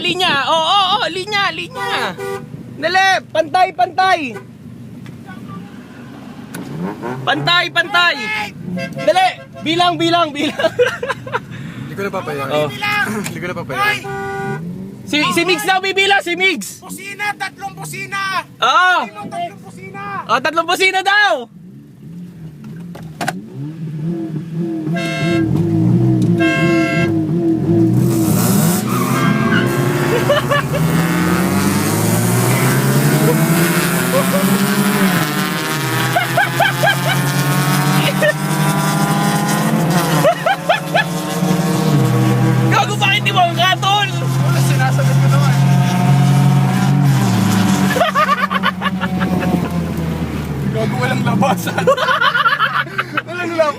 linya. Oo, linya. Dali, pantay. Pantay. Dali, bilang. Hindi ko na papayagan. Oh. Hindi ko na papayagan. Si Migs na bibilang, si Migs. Busina, 3 busina! Oo. 3 busina! Oh, 3 busina daw. Gago, bakit di mo ang katol? Wala, sinasagot ko naman. Gago, walang labasan. Walang labasan.